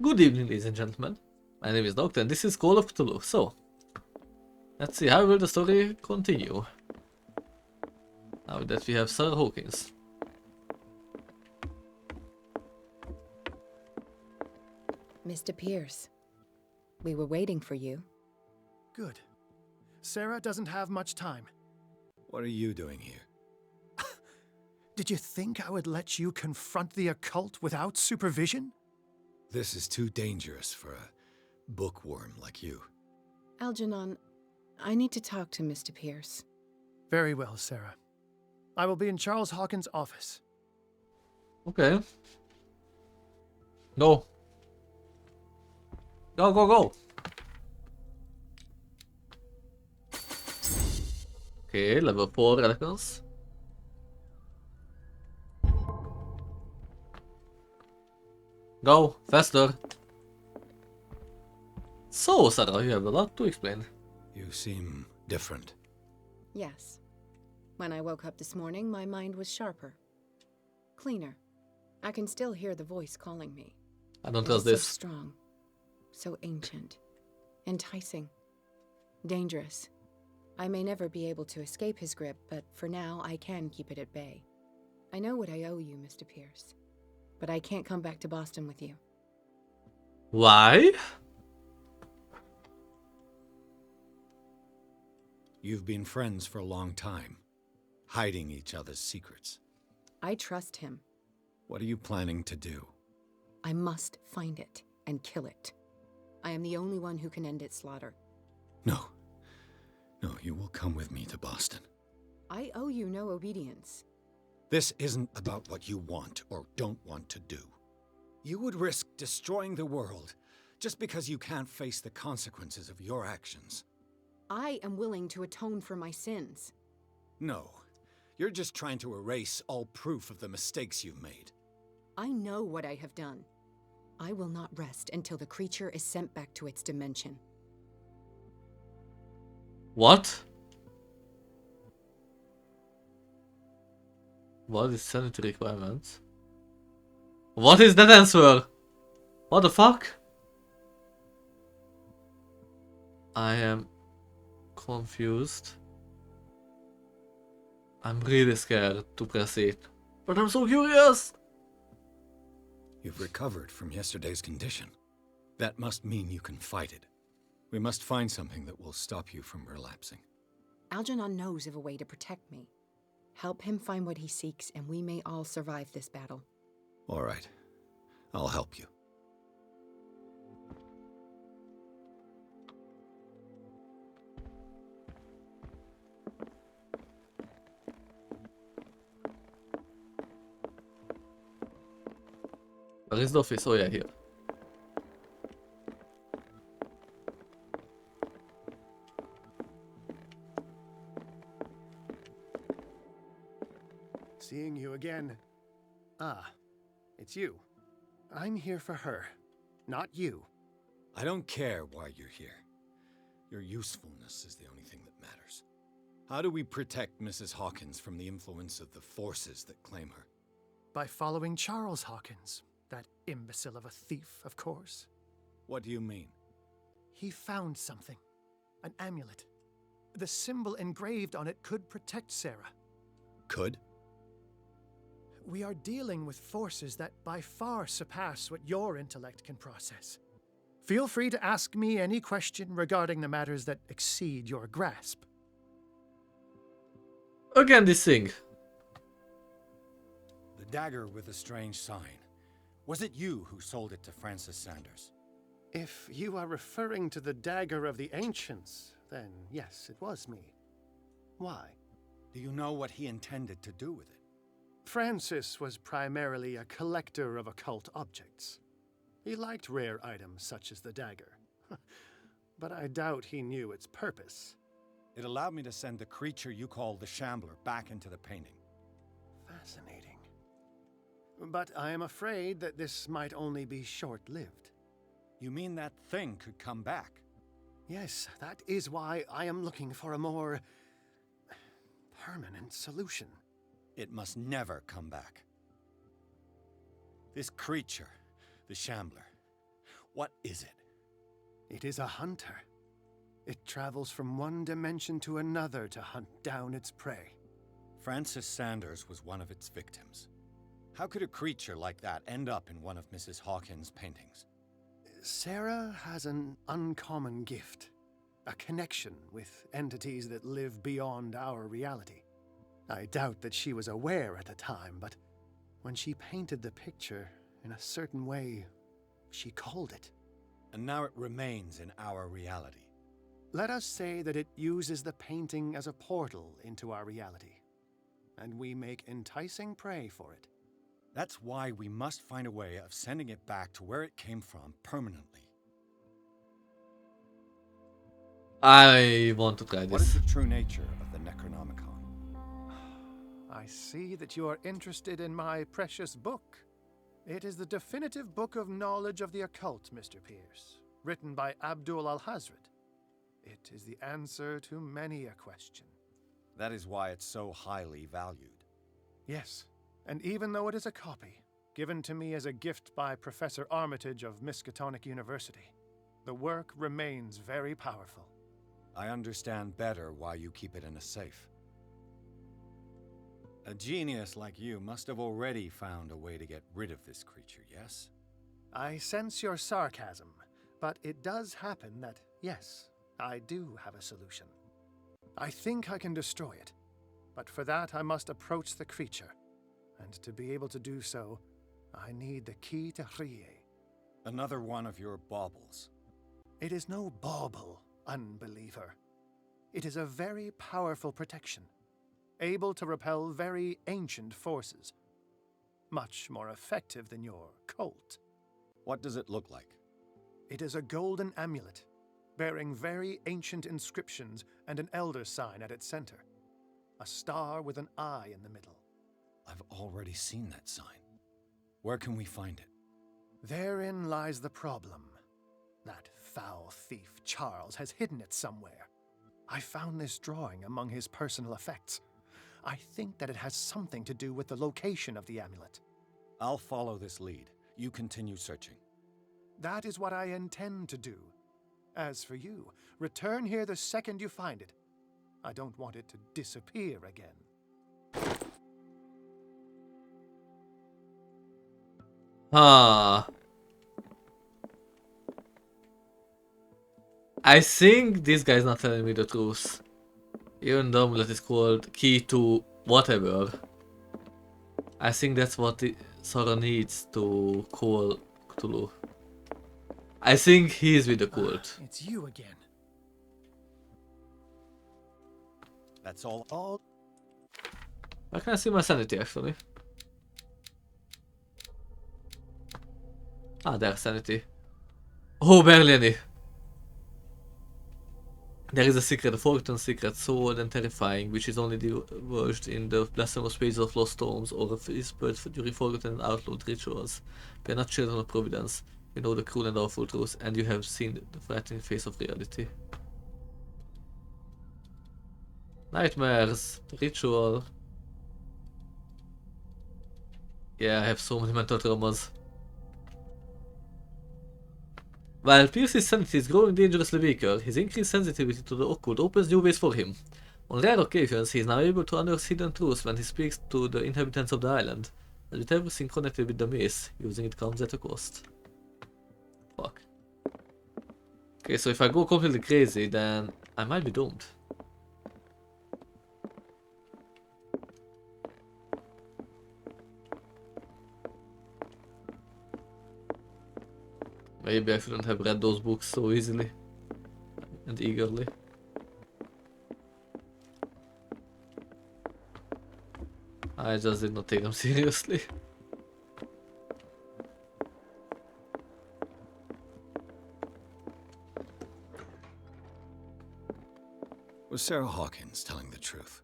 Good evening, ladies and gentlemen. My name is Doctor, and this is Call of Cthulhu. So, let's see, how will the story continue? Now that we have Sarah Hawkins. Mr. Pierce, we were waiting for you. Good. Sarah doesn't have much time. What are you doing here? Did you think I would let you confront the occult without supervision? This is too dangerous for a bookworm like you. Algernon, I need to talk to Mr. Pierce. Very well, Sarah. I will be in Charles Hawkins' office. Okay. Go. Go, go, go. Okay, level 4 eloquence. Go, faster. So, Sarah, you have a lot to explain. You seem different. Yes. When I woke up this morning, my mind was sharper. Cleaner. I can still hear the voice calling me. I don't It trust is this. so strong. So ancient. Enticing. Dangerous. I may never be able to escape his grip, but for now, I can keep it at bay. I know what I owe you, Mr. Pierce. But I can't come back to Boston with you. Why? You've been friends for a long time, hiding each other's secrets. I trust him. What are you planning to do? I must find it and kill it. I am the only one who can end its slaughter. No. No, you will come with me to Boston. I owe you no obedience. This isn't about what you want or don't want to do. You would risk destroying the world just because you can't face the consequences of your actions. I am willing to atone for my sins. No, you're just trying to erase all proof of the mistakes you've made. I know what I have done. I will not rest until the creature is sent back to its dimension. What? What is sanity requirements? What is that answer? What the fuck? I am confused. I'm really scared to press it, but I'm so curious. You've recovered from yesterday's condition. That must mean you can fight it. We must find something that will stop you from relapsing. Algernon knows of a way to protect me. Help him find what he seeks, and we may all survive this battle. All right. I'll help you. Where is the office? Oh yeah, here. Seeing you again. Ah, it's you. I'm here for her, not you. I don't care why you're here. Your usefulness is the only thing that matters. How do we protect Mrs. Hawkins from the influence of the forces that claim her? By following Charles Hawkins, that imbecile of a thief, of course. What do you mean? He found something. An amulet. The symbol engraved on it could protect Sarah. Could? We are dealing with forces that by far surpass what your intellect can process. Feel free to ask me any question regarding the matters that exceed your grasp. Again, this thing. The dagger with the strange sign. Was it you who sold it to Francis Sanders? If you are referring to the dagger of the ancients, then yes, it was me. Why? Do you know what he intended to do with it? Francis was primarily a collector of occult objects. He liked rare items such as the dagger. But I doubt he knew its purpose. It allowed me to send the creature you call the Shambler back into the painting. Fascinating. But I am afraid that this might only be short-lived. You mean that thing could come back? Yes, that is why I am looking for a more permanent solution. It must never come back. This creature, the Shambler, What is it? It is a hunter. It travels from one dimension to another to hunt down its prey. Francis Sanders was one of its victims. How could a creature like that end up in one of Mrs. Hawkins' paintings? Sarah has an uncommon gift. A connection with entities that live beyond our reality. I doubt that she was aware at the time, but when she painted the picture in a certain way, she called it. And now it remains in our reality. Let us say that it uses the painting as a portal into our reality, and we make enticing prey for it. That's why we must find a way of sending it back to where it came from permanently. I want to try What is this. the true nature of the Necronomicon? I see that you are interested in my precious book. It is the definitive book of knowledge of the occult, Mr. Pierce, written by Abdul al-Hazred. It is the answer to many a question. That is why it's so highly valued. Yes, and even though it is a copy, given to me as a gift by Professor Armitage of Miskatonic University, the work remains very powerful. I understand better why you keep it in a safe. A genius like you must have already found a way to get rid of this creature, yes? I sense your sarcasm, but it does happen that, yes, I do have a solution. I think I can destroy it, but for that I must approach the creature, and to be able to do so, I need the key to Rie. Another one of your baubles. It is no bauble, unbeliever. It is a very powerful protection, able to repel very ancient forces. Much more effective than your Colt. What does it look like? It is a golden amulet, bearing very ancient inscriptions and an elder sign at its center. A star with an eye in the middle. I've already seen that sign. Where can we find it? Therein lies the problem. That foul thief Charles has hidden it somewhere. I found this drawing among his personal effects. I think that it has something to do with the location of the amulet. I'll follow this lead. You continue searching. That is what I intend to do. As for you, return here the second you find it. I don't want it to disappear again. Ah. I think this guy's not telling me the truth. Even the amulet is called key to whatever. I think that's what the Sora needs to call Cthulhu. I think he's with the cult. It's you again. That's all. I can see my sanity actually. Ah, there's sanity. Oh, barely any. There is a secret, a forgotten secret, sword and terrifying, which is only divulged in the blasphemous pages of lost tomes or whispered during forgotten and outlawed rituals. We are not children of Providence. We know the cruel and awful truth, and you have seen the frightening face of reality. Nightmares, ritual. Yeah, I have so many mental traumas. While Pierce's sanity is growing dangerously weaker, his increased sensitivity to the occult opens new ways for him. On rare occasions, he is now able to unearth hidden truths when he speaks to the inhabitants of the island, and with everything connected with the maze, using it comes at a cost. Fuck. Okay, so if I go completely crazy, then I might be doomed. Maybe I shouldn't have read those books so easily and eagerly. I just did not take them seriously. Was Sarah Hawkins telling the truth?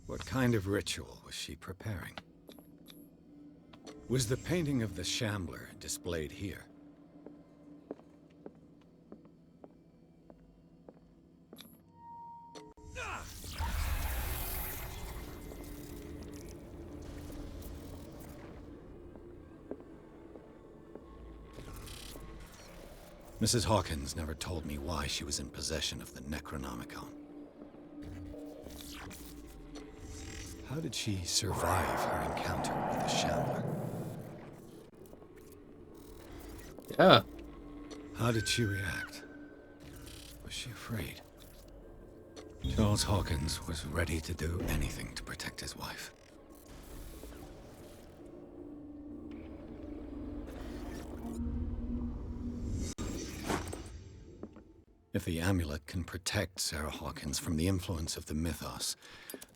What kind of ritual was she preparing? Was the painting of the Shambler displayed here? Mrs. Hawkins never told me why she was in possession of the Necronomicon. How did she survive her encounter with the Shambler? Yeah. How did she react? Was she afraid? Charles Hawkins was ready to do anything to protect his wife. If the amulet can protect Sarah Hawkins from the influence of the mythos,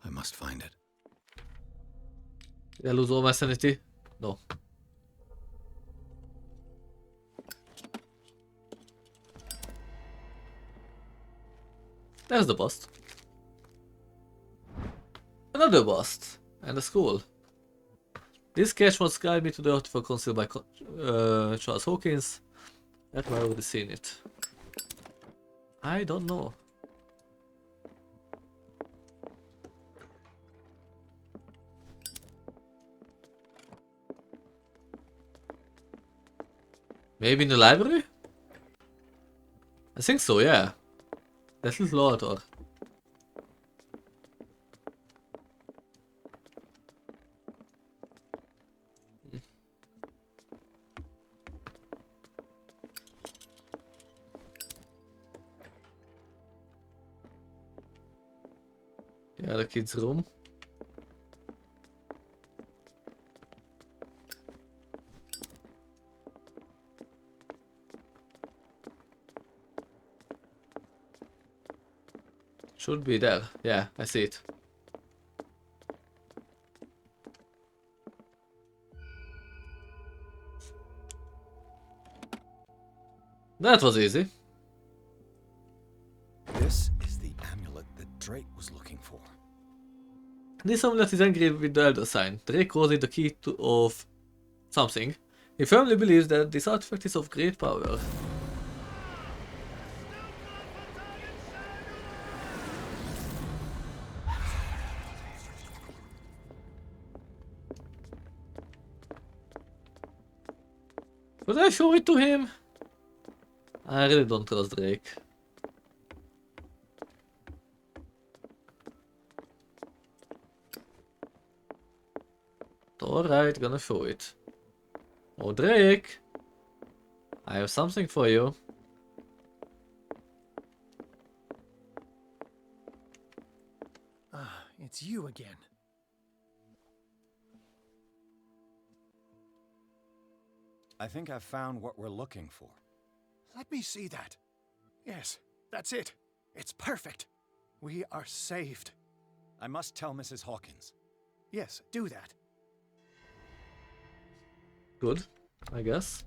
I must find it. Did I lose all my sanity? No. There's the bust. Another bust. And a skull. This sketch must guide me to the artifact concealed by Charles Hawkins. Have I already seen it? I don't know. Maybe in the library? I think so, yeah. That little altar. Ja, the kid's room. Should be there. Yeah, I see it. That was easy. This is the amulet that Drake was looking for. This amulet is engraved with the Elder Sign. Drake calls it the key of something. He firmly believes that this artifact is of great power. Should I show it to him? I really don't trust Drake. Alright, gonna show it. Oh, Drake! I have something for you. Ah, it's you again. I think I've found what we're looking for. Let me see that. Yes, that's it. It's perfect. We are saved. I must tell Mrs. Hawkins. Yes, do that. Good, I guess.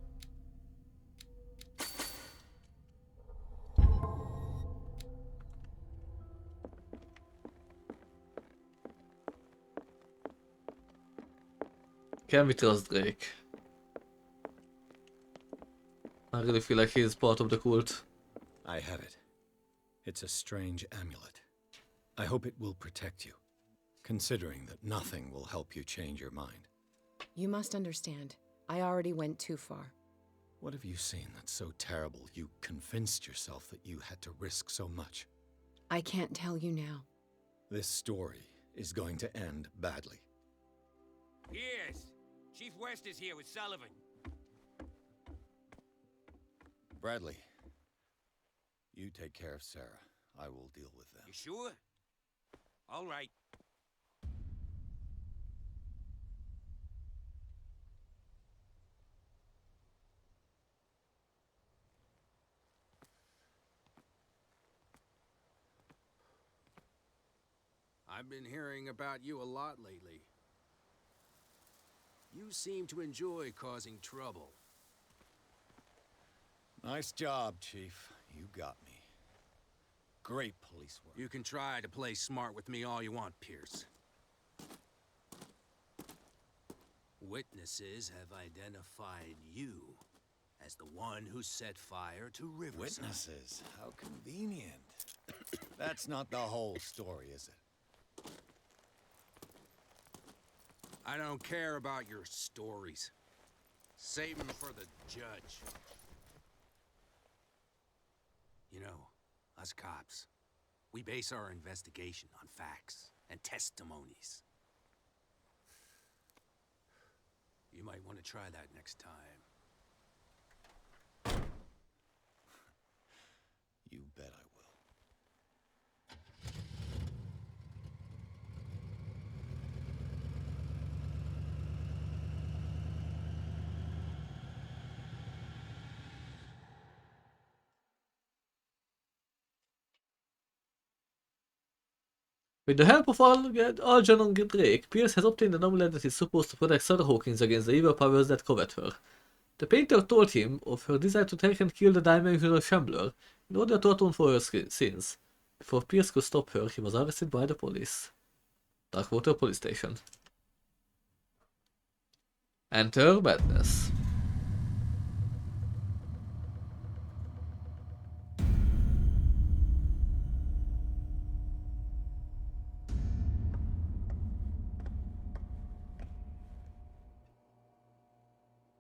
Can we trust Drake? I really feel like he's part of the cult. I have it. It's a strange amulet. I hope it will protect you, considering that nothing will help you change your mind. You must understand. I already went too far. What have you seen that's so terrible you convinced yourself that you had to risk so much? I can't tell you now. This story is going to end badly. Yes. Chief West is here with Sullivan. Bradley, you take care of Sarah. I will deal with them. You sure? All right. I've been hearing about you a lot lately. You seem to enjoy causing trouble. Nice job, Chief. You got me. Great police work. You can try to play smart with me all you want, Pierce. Witnesses have identified you as the one who set fire to Riverside. Witnesses? How convenient. That's not the whole story, is it? I don't care about your stories. Save them for the judge. You know, us cops, we base our investigation on facts and testimonies. You might want to try that next time. You bet I will. With the help of Algernon and Drake, Pierce has obtained an amulet that is supposed to protect Sarah Hawkins against the evil powers that covet her. The painter told him of her desire to take and kill the dimensional shambler in order to atone for her sins. Before Pierce could stop her, he was arrested by the police. Darkwater Police Station. Enter Madness.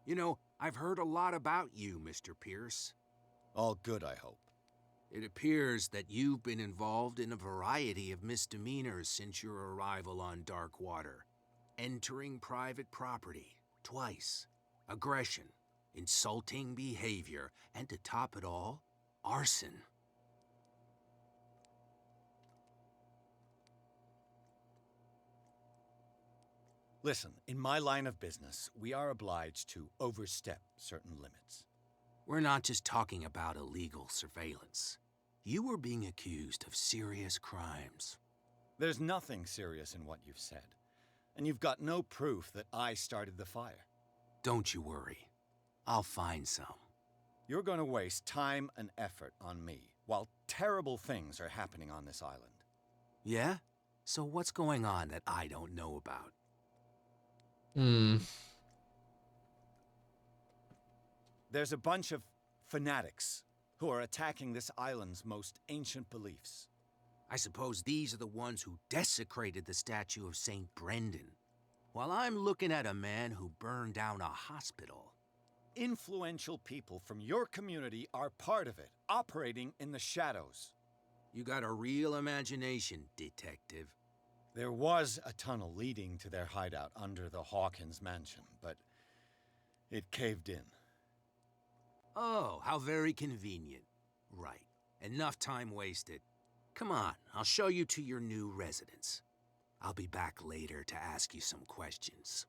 You know, I've heard a lot about you, Mr. Pierce. All good, I hope. It appears that you've been involved in a variety of misdemeanors since your arrival on Darkwater. Entering private property, twice. Aggression, insulting behavior, and to top it all, arson. Listen, in my line of business, we are obliged to overstep certain limits. We're not just talking about illegal surveillance. You were being accused of serious crimes. There's nothing serious in what you've said, and you've got no proof that I started the fire. Don't you worry. I'll find some. You're going to waste time and effort on me, while terrible things are happening on this island. Yeah? So what's going on that I don't know about? There's a bunch of fanatics who are attacking this island's most ancient beliefs. I suppose these are the ones who desecrated the statue of St. Brendan, while I'm looking at a man who burned down a hospital. Influential people from your community are part of it, operating in the shadows. You got a real imagination, detective. There was a tunnel leading to their hideout under the Hawkins mansion, but it caved in. Oh, how very convenient. Right. Enough time wasted. Come on, I'll show you to your new residence. I'll be back later to ask you some questions.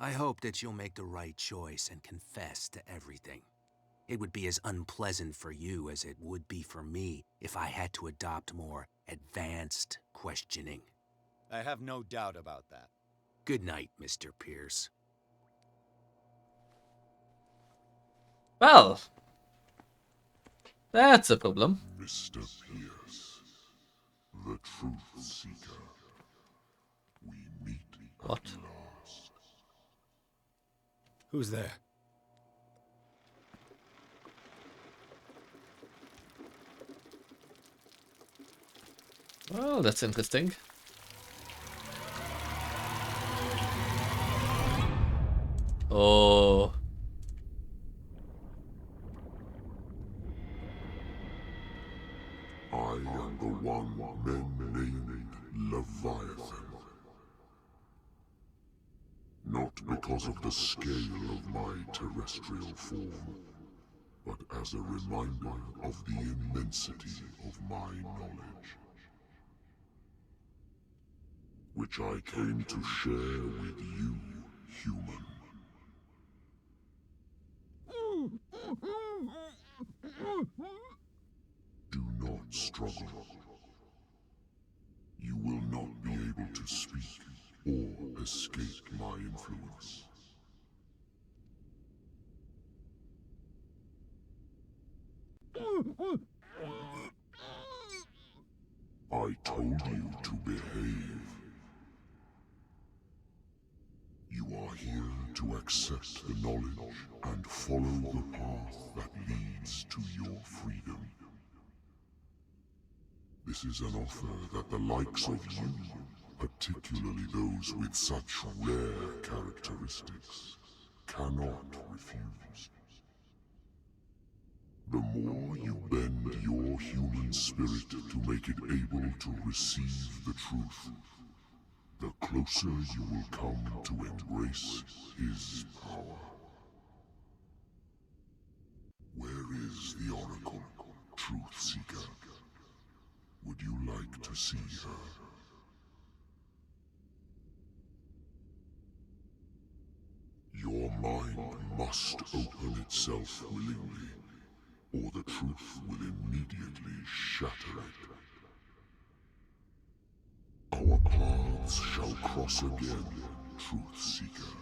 I hope that you'll make the right choice and confess to everything. It would be as unpleasant for you as it would be for me if I had to adopt more advanced questioning. I have no doubt about that. Good night, Mr. Pierce. Well, that's a problem. Mr. Pierce, the truth seeker. We meet What? at last. Who's there? Well, that's interesting. Oh. I am the one men named Leviathan. Not because of the scale of my terrestrial form, but as a reminder of the immensity of my knowledge, which I came to share with you, human. Do not struggle. You will not be able to speak or escape my influence. I told you to behave. You are here to accept the knowledge and follow the path that leads to your freedom. This is an offer that the likes of you, particularly those with such rare characteristics, cannot refuse. The more you bend your your human spirit to make it able to receive the truth, the closer you will come to embrace his power. Where is the Oracle, Truth Seeker? Would you like to see her? Your mind must open itself willingly, or the truth will immediately shatter it. Our paths shall cross again, Truth Seeker.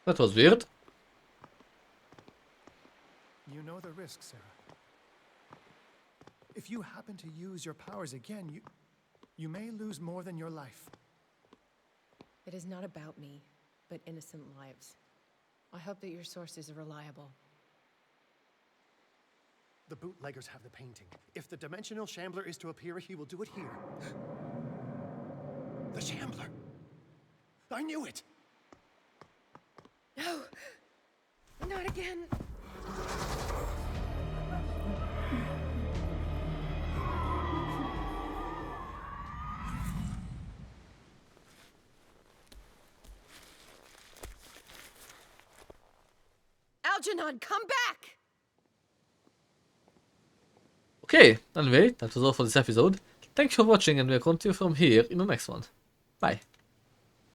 That was weird. You know the risk, Sarah. If you happen to use your powers again, you may lose more than your life. It is not about me, but innocent lives. I hope that your sources are reliable. The bootleggers have the painting. If the Dimensional Shambler is to appear, he will do it here. The Shambler! I knew it! No! Not again! Algernon, come back! Okay, anyway, that was all for this episode. Thanks for watching and we'll continue from here in the next one. Bye.